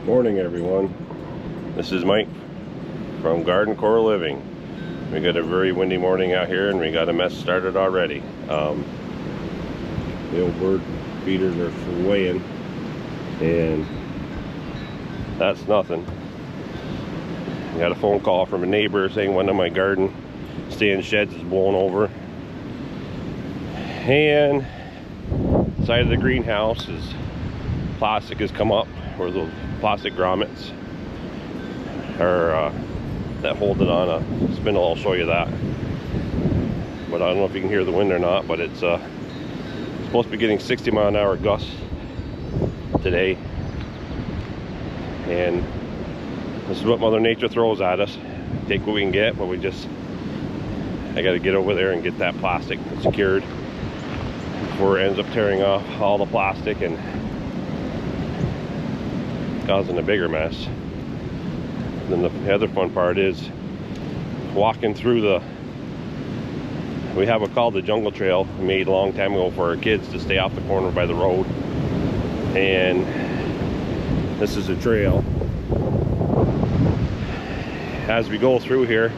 Morning everyone, this is Mike from Garden Core Living. We got a very windy morning out here and we got a mess started already. The old bird feeders are swaying and that's nothing. I got a phone call from a neighbor saying one of my garden stand sheds is blown over, and the side of the greenhouse is plastic has come up, where those plastic grommets are that hold it on a spindle. I'll show you that, but I don't know if you can hear the wind or not, but it's supposed to be getting 60-mile-an-hour gusts today, and this is what Mother Nature throws at us. Take what we can get, but I got to get over there and get that plastic secured before it ends up tearing off all the plastic and causing a bigger mess. Then the other fun part is walking through we have called the jungle trail, made a long time ago for our kids to stay off the corner by the road, and this is a trail. As we go through here,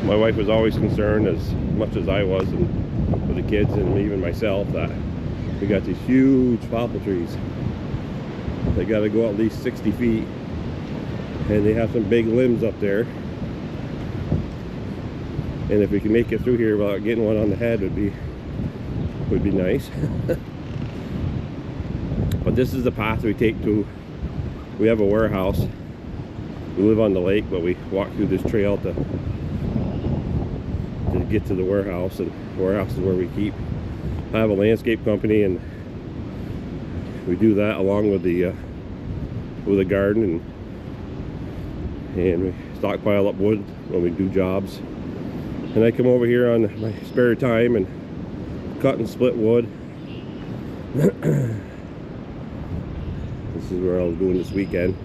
my wife was always concerned, as much as I was, and with the kids and even myself, that we got these huge poplar trees. They got to go at least 60 feet, and they have some big limbs up there. And if we can make it through here without getting one on the head, would be nice. But this is the path we take to. We have a warehouse. We live on the lake, but we walk through this trail to get to the warehouse, and the warehouse is where we keep. I have a landscape company, and we do that along with the garden, and we stockpile up wood when we do jobs. And I come over here on my spare time and cut and split wood. This is where I was doing this weekend.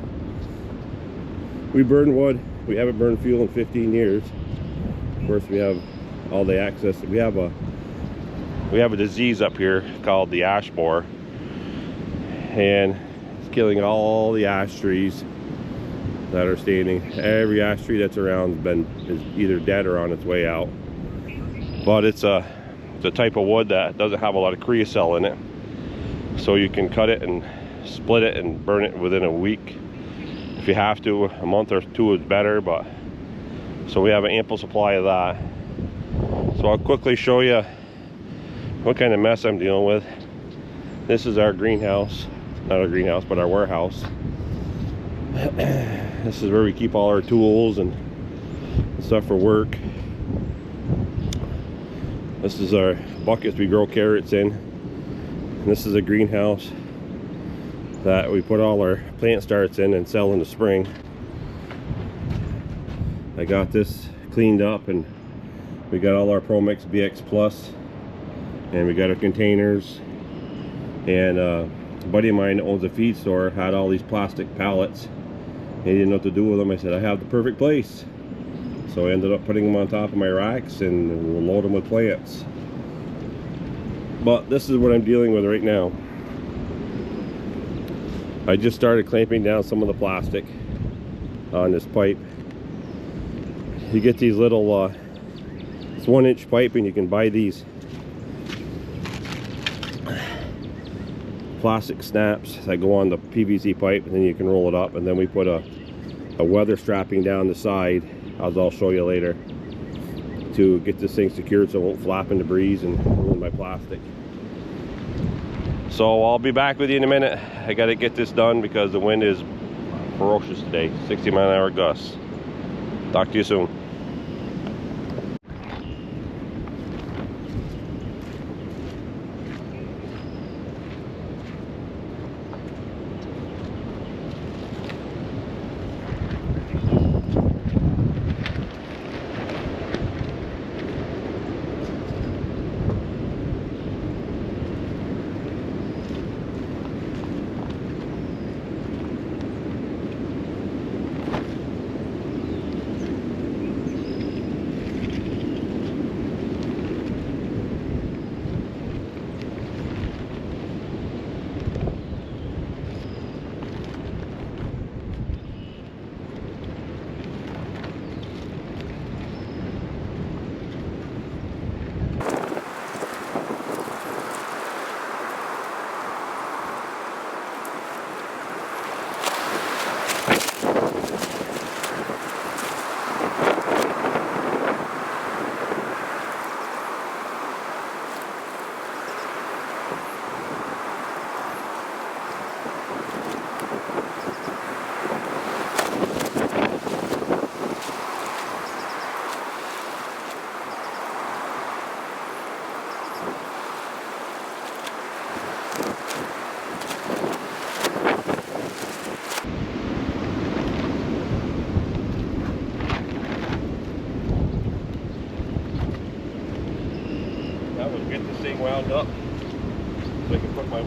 We burn wood. We haven't burned fuel in 15 years. Of course, we have all the access. We have a disease up here called the ash borer, and it's killing all the ash trees that are standing. Every ash tree that's around is either dead or on its way out. But it's a type of wood that doesn't have a lot of creosote in it, so you can cut it and split it and burn it within a week. If you have to, a month or two is better, but so we have an ample supply of that. So I'll quickly show you what kind of mess I'm dealing with. This is our greenhouse, not our greenhouse, but our warehouse. This is where we keep all our tools and stuff for work. This is our buckets we grow carrots in. And this is a greenhouse that we put all our plant starts in and sell in the spring. I got this cleaned up, and we got all our ProMix BX Plus, and we got our containers. And a buddy of mine that owns a feed store had all these plastic pallets. He didn't know what to do with them. I said, I have the perfect place. So I ended up putting them on top of my racks, and we'll load them with plants. But this is what I'm dealing with right now. I just started clamping down some of the plastic on this pipe. You get these little it's 1-inch pipe, and you can buy these plastic snaps that go on the PVC pipe, and then you can roll it up, and then we put a weather strapping down the side, as I'll show you later, to get this thing secured so it won't flap in the breeze and ruin my plastic. So I'll be back with you in a minute. I got to get this done because the wind is ferocious today, 60-mile-an-hour gusts. Talk to you soon.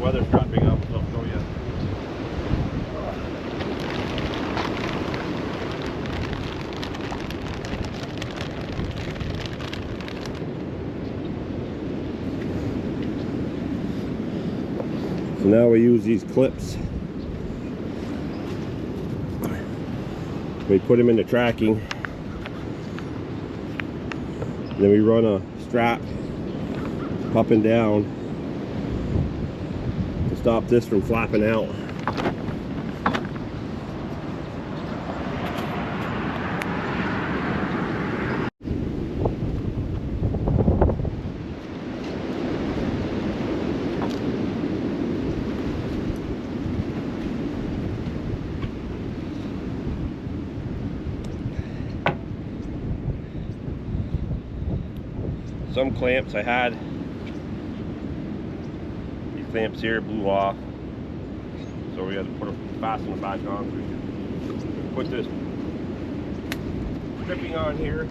weather strapping up, so I'll show you. So now we use these clips. We put them into tracking. Then we run a strap up and down to stop this from flapping out. Some clamps I had, these clamps here blew off, so we had to fasten them back on. So we can put this stripping on here.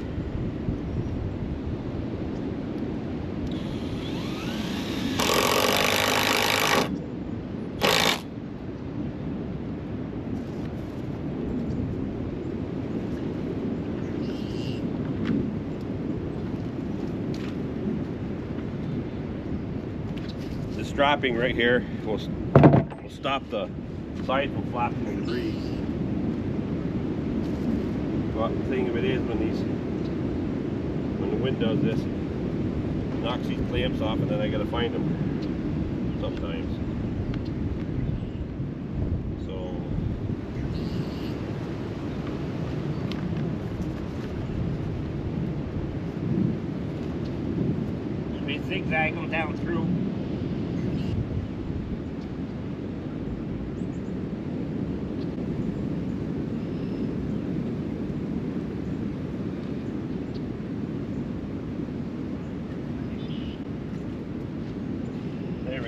Strapping right here will stop the side from flapping in the breeze. But the thing of it is, when the wind does this, it knocks these clamps off, and then I gotta find them sometimes. So we zigzag them down through.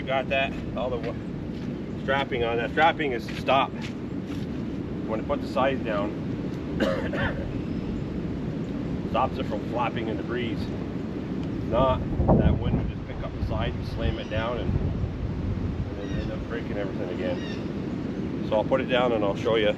Got that, all the strapping on. That strapping is to stop when I put the sides down. Stops it from flapping in the breeze. If not, that wind would just pick up the side and slam it down, and then end up breaking everything again. So I'll put it down and I'll show you.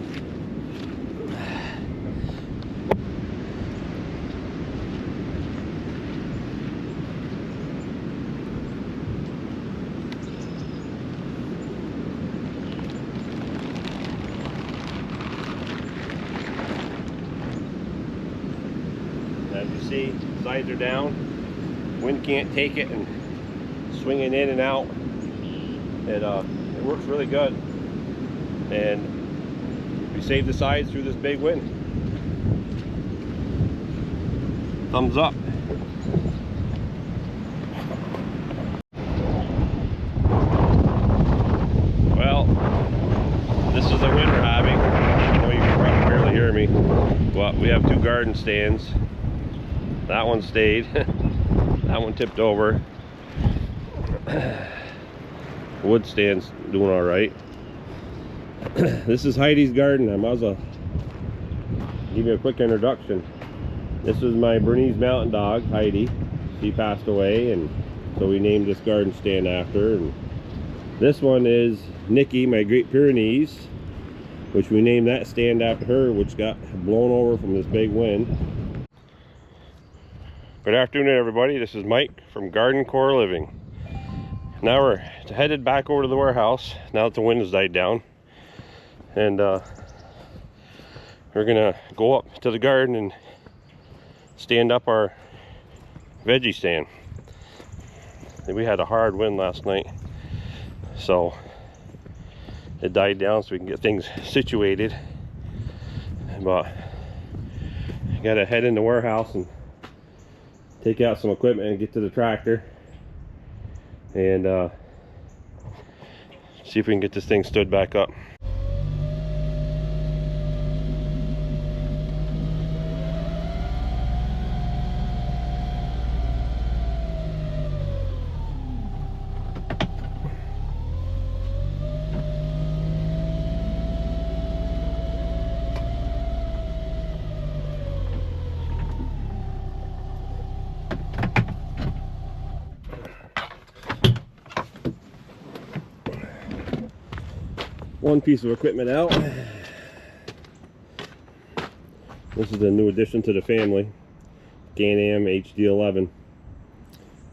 As you see, sides are down, wind can't take it, and swinging in and out, it works really good, and we save the sides through this big wind. Thumbs up. Well, this is the wind we're having. I know you can probably barely hear me, but we have two garden stands. That one stayed. That one tipped over. Wood stand's doing all right. This is Heidi's garden. I might as well give you a quick introduction. This is my Bernese Mountain Dog, Heidi. She passed away, and so we named this garden stand after. And this one is Nikki, my Great Pyrenees, which we named that stand after her, which got blown over from this big wind. Good afternoon, everybody. This is Mike from Garden Core Living. Now we're headed back over to the warehouse now that the wind has died down, and we're gonna go up to the garden and stand up our veggie stand. We had a hard wind last night, so it died down so we can get things situated. But I gotta head in the warehouse and take out some equipment and get to the tractor and see if we can get this thing stood back up. one piece of equipment out. This is the new addition to the family, Can-Am HD11.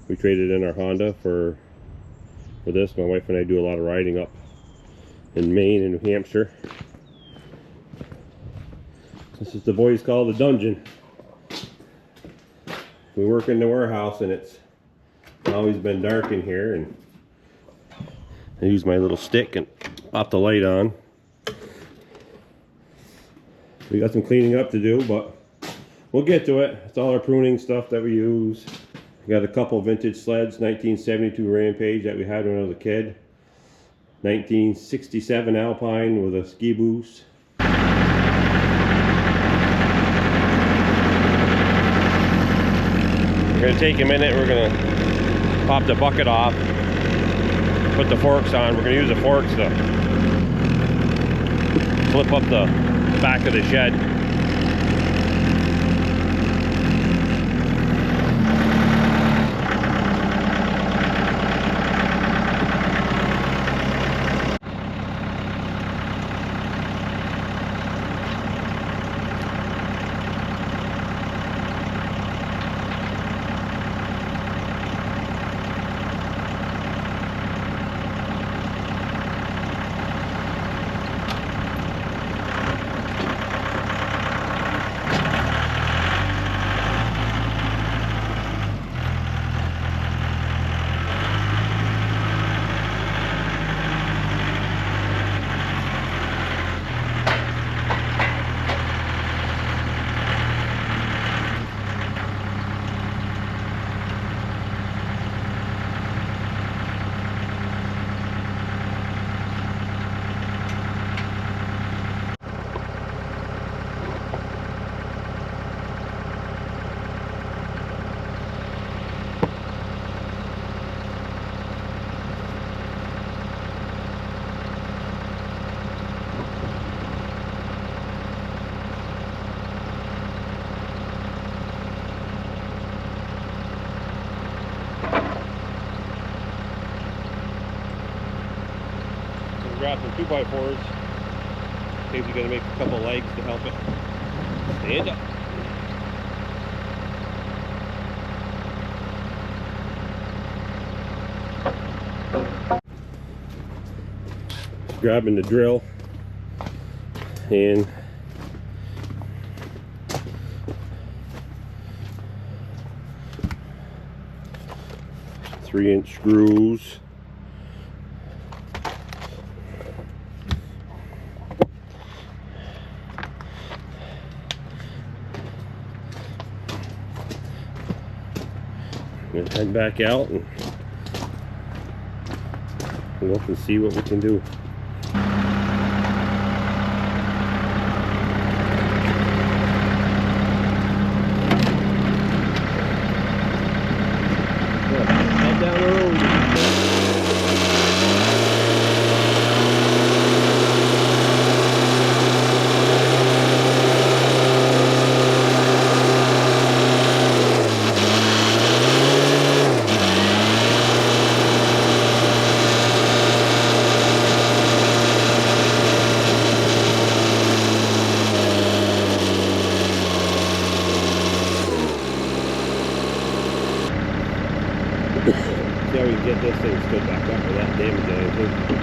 We traded in our Honda for this. My wife and I do a lot of riding up in Maine and New Hampshire. This is the boys call the dungeon. We work in the warehouse and it's always been dark in here, and I use my little stick and pop the light on. We got some cleaning up to do, but we'll get to it. It's all our pruning stuff that we use. We got a couple vintage sleds, 1972 Rampage that we had when I was a kid. 1967 Alpine with a ski boost. We're going to take a minute, we're going to pop the bucket off, put the forks on. We're going to use the forks to flip up the back of the shed. Grab some 2x4s in case you're going to make a couple legs to help it stand up. Grabbing the drill and three-inch screws. And head back out and look and see what we can do. Head down the road. See how we can get this thing stood back up without damaging anything.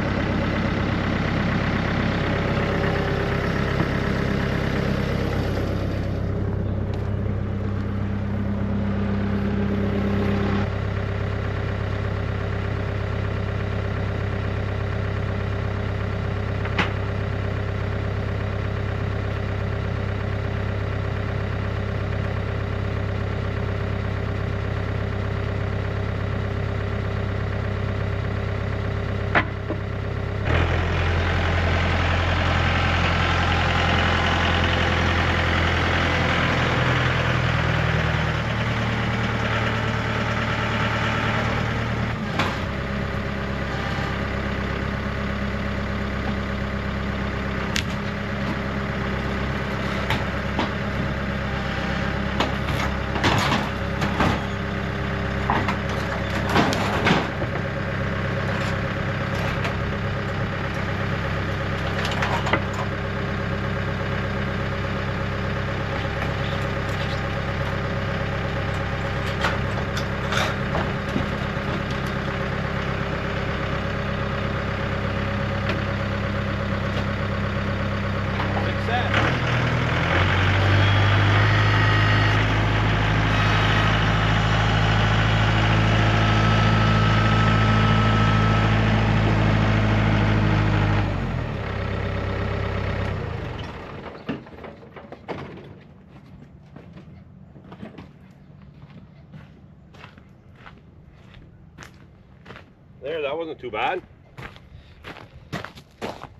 that wasn't too bad.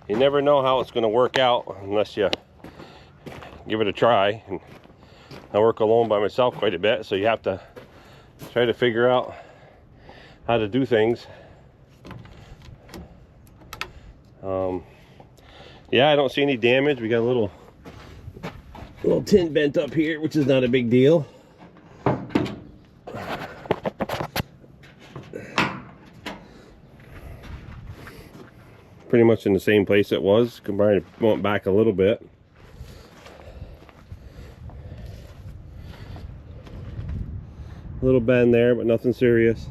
You never know how it's going to work out unless you give it a try. And I work alone by myself quite a bit, so you have to try to figure out how to do things. Yeah, I don't see any damage. We got a little tin vent up here, which is not a big deal. Pretty much in the same place it was. Combined, went back a little bit. A little bend there, but nothing serious.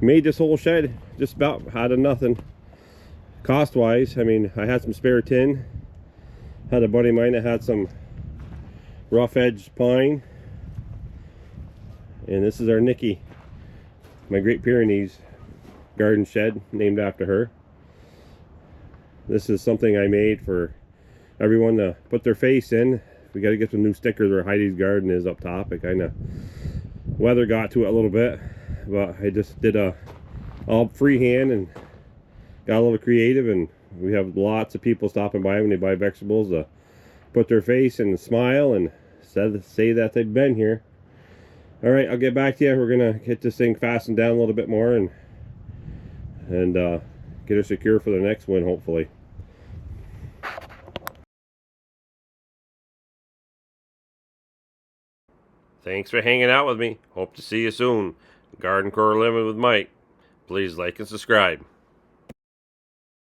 Made this whole shed just about out of nothing. Cost wise, I mean, I had some spare tin. Had a buddy of mine that had some rough edge pine. And this is our Nikki, my Great Pyrenees garden shed, named after her. This is something I made for everyone to put their face in. We got to get some new stickers where Heidi's garden is up top. It kind of, weather got to it a little bit, but I just did a all freehand and got a little creative, and we have lots of people stopping by when they buy vegetables to put their face and smile and say that they've been here. All right, I'll get back to you. We're gonna get this thing fastened down a little bit more and get her secure for the next one, hopefully. Thanks for hanging out with me. Hope to see you soon. Garden Core Living with Mike. Please like and subscribe.